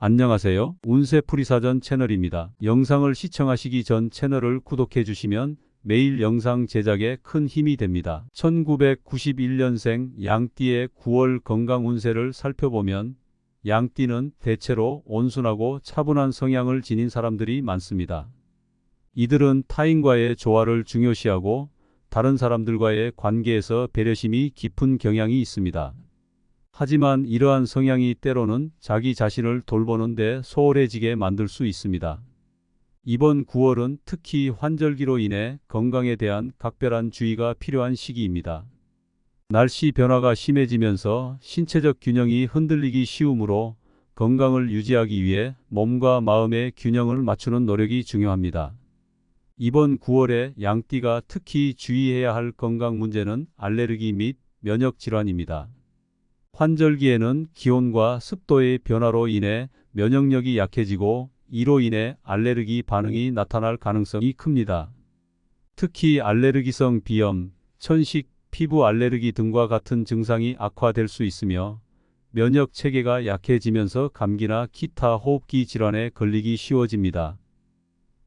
안녕하세요. 운세풀이사전 채널입니다. 영상을 시청하시기 전 채널을 구독해 주시면 매일 영상 제작에 큰 힘이 됩니다. 1991년생 양띠의 9월 건강 운세를 살펴보면 양띠는 대체로 온순하고 차분한 성향을 지닌 사람들이 많습니다. 이들은 타인과의 조화를 중요시하고 다른 사람들과의 관계에서 배려심이 깊은 경향이 있습니다. 하지만 이러한 성향이 때로는 자기 자신을 돌보는 데 소홀해지게 만들 수 있습니다. 이번 9월은 특히 환절기로 인해 건강에 대한 각별한 주의가 필요한 시기입니다. 날씨 변화가 심해지면서 신체적 균형이 흔들리기 쉬우므로 건강을 유지하기 위해 몸과 마음의 균형을 맞추는 노력이 중요합니다. 이번 9월에 양띠가 특히 주의해야 할 건강 문제는 알레르기 및 면역 질환입니다. 환절기에는 기온과 습도의 변화로 인해 면역력이 약해지고 이로 인해 알레르기 반응이 나타날 가능성이 큽니다. 특히 알레르기성 비염, 천식, 피부 알레르기 등과 같은 증상이 악화될 수 있으며 면역 체계가 약해지면서 감기나 기타 호흡기 질환에 걸리기 쉬워집니다.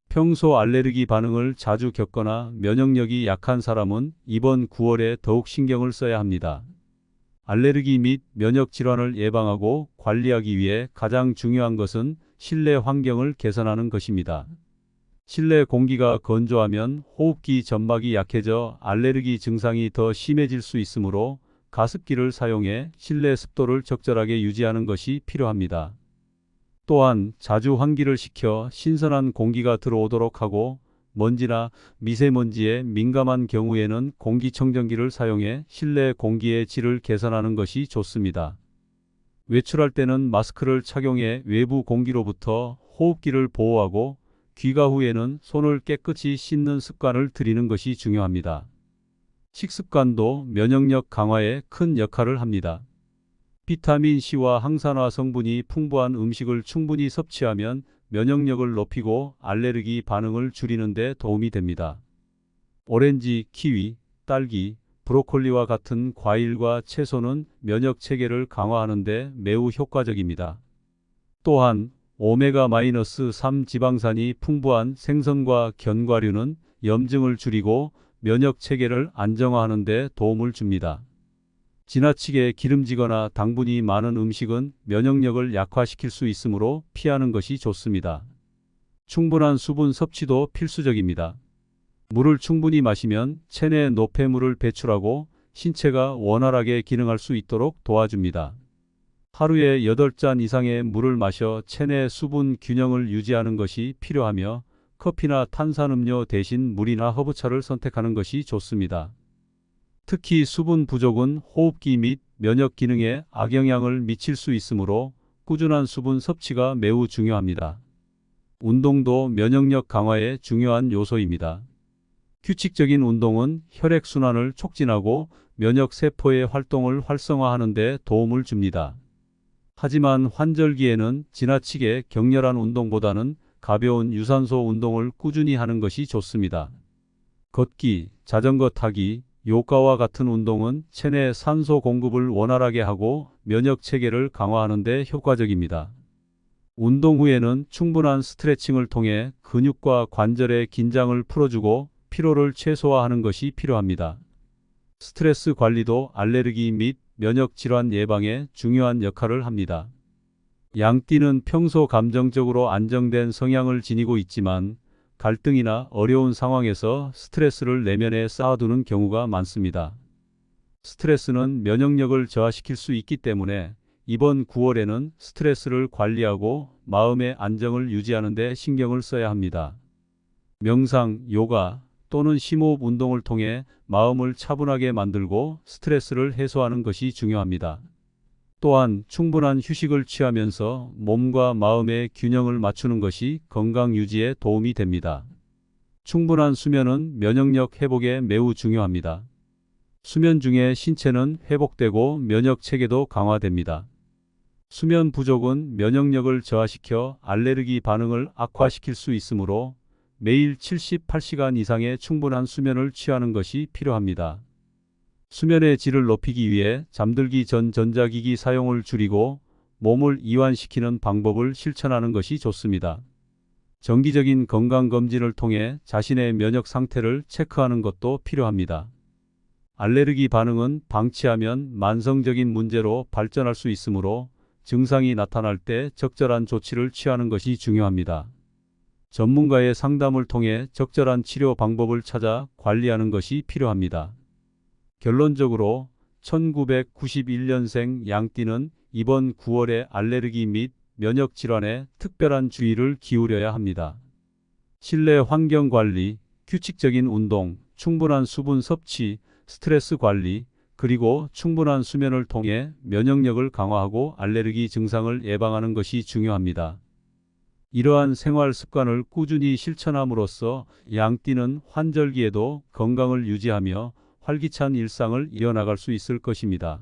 평소 알레르기 반응을 자주 겪거나 면역력이 약한 사람은 이번 9월에 더욱 신경을 써야 합니다. 알레르기 및 면역 질환을 예방하고 관리하기 위해 가장 중요한 것은 실내 환경을 개선하는 것입니다. 실내 공기가 건조하면 호흡기 점막이 약해져 알레르기 증상이 더 심해질 수 있으므로 가습기를 사용해 실내 습도를 적절하게 유지하는 것이 필요합니다. 또한 자주 환기를 시켜 신선한 공기가 들어오도록 하고 먼지나 미세먼지에 민감한 경우에는 공기청정기를 사용해 실내 공기의 질을 개선하는 것이 좋습니다. 외출할 때는 마스크를 착용해 외부 공기로부터 호흡기를 보호하고 귀가 후에는 손을 깨끗이 씻는 습관을 들이는 것이 중요합니다. 식습관도 면역력 강화에 큰 역할을 합니다. 비타민C와 항산화 성분이 풍부한 음식을 충분히 섭취하면 면역력을 높이고 알레르기 반응을 줄이는 데 도움이 됩니다. 오렌지, 키위, 딸기, 브로콜리와 같은 과일과 채소는 면역 체계를 강화하는 데 매우 효과적입니다. 또한 오메가-3 지방산이 풍부한 생선과 견과류는 염증을 줄이고 면역 체계를 안정화하는 데 도움을 줍니다. 지나치게 기름지거나 당분이 많은 음식은 면역력을 약화시킬 수 있으므로 피하는 것이 좋습니다. 충분한 수분 섭취도 필수적입니다. 물을 충분히 마시면 체내 노폐물을 배출하고 신체가 원활하게 기능할 수 있도록 도와줍니다. 하루에 8잔 이상의 물을 마셔 체내 수분 균형을 유지하는 것이 필요하며 커피나 탄산음료 대신 물이나 허브차를 선택하는 것이 좋습니다. 특히 수분 부족은 호흡기 및 면역 기능에 악영향을 미칠 수 있으므로 꾸준한 수분 섭취가 매우 중요합니다. 운동도 면역력 강화에 중요한 요소입니다. 규칙적인 운동은 혈액순환을 촉진하고 면역세포의 활동을 활성화하는 데 도움을 줍니다. 하지만 환절기에는 지나치게 격렬한 운동보다는 가벼운 유산소 운동을 꾸준히 하는 것이 좋습니다. 걷기, 자전거 타기, 요가와 같은 운동은 체내 산소 공급을 원활하게 하고 면역 체계를 강화하는 데 효과적입니다. 운동 후에는 충분한 스트레칭을 통해 근육과 관절의 긴장을 풀어주고 피로를 최소화하는 것이 필요합니다. 스트레스 관리도 알레르기 및 면역 질환 예방에 중요한 역할을 합니다. 양띠는 평소 감정적으로 안정된 성향을 지니고 있지만 갈등이나 어려운 상황에서 스트레스를 내면에 쌓아두는 경우가 많습니다. 스트레스는 면역력을 저하시킬 수 있기 때문에 이번 9월에는 스트레스를 관리하고 마음의 안정을 유지하는 데 신경을 써야 합니다. 명상, 요가 또는 심호흡 운동을 통해 마음을 차분하게 만들고 스트레스를 해소하는 것이 중요합니다. 또한 충분한 휴식을 취하면서 몸과 마음의 균형을 맞추는 것이 건강 유지에 도움이 됩니다. 충분한 수면은 면역력 회복에 매우 중요합니다. 수면 중에 신체는 회복되고 면역 체계도 강화됩니다. 수면 부족은 면역력을 저하시켜 알레르기 반응을 악화시킬 수 있으므로 매일 78시간 이상의 충분한 수면을 취하는 것이 필요합니다. 수면의 질을 높이기 위해 잠들기 전 전자기기 사용을 줄이고 몸을 이완시키는 방법을 실천하는 것이 좋습니다. 정기적인 건강검진을 통해 자신의 면역 상태를 체크하는 것도 필요합니다. 알레르기 반응은 방치하면 만성적인 문제로 발전할 수 있으므로 증상이 나타날 때 적절한 조치를 취하는 것이 중요합니다. 전문가의 상담을 통해 적절한 치료 방법을 찾아 관리하는 것이 필요합니다. 결론적으로 1991년생 양띠는 이번 9월에 알레르기 및 면역 질환에 특별한 주의를 기울여야 합니다. 실내 환경 관리, 규칙적인 운동, 충분한 수분 섭취, 스트레스 관리, 그리고 충분한 수면을 통해 면역력을 강화하고 알레르기 증상을 예방하는 것이 중요합니다. 이러한 생활 습관을 꾸준히 실천함으로써 양띠는 환절기에도 건강을 유지하며 활기찬 일상을 이어나갈 수 있을 것입니다.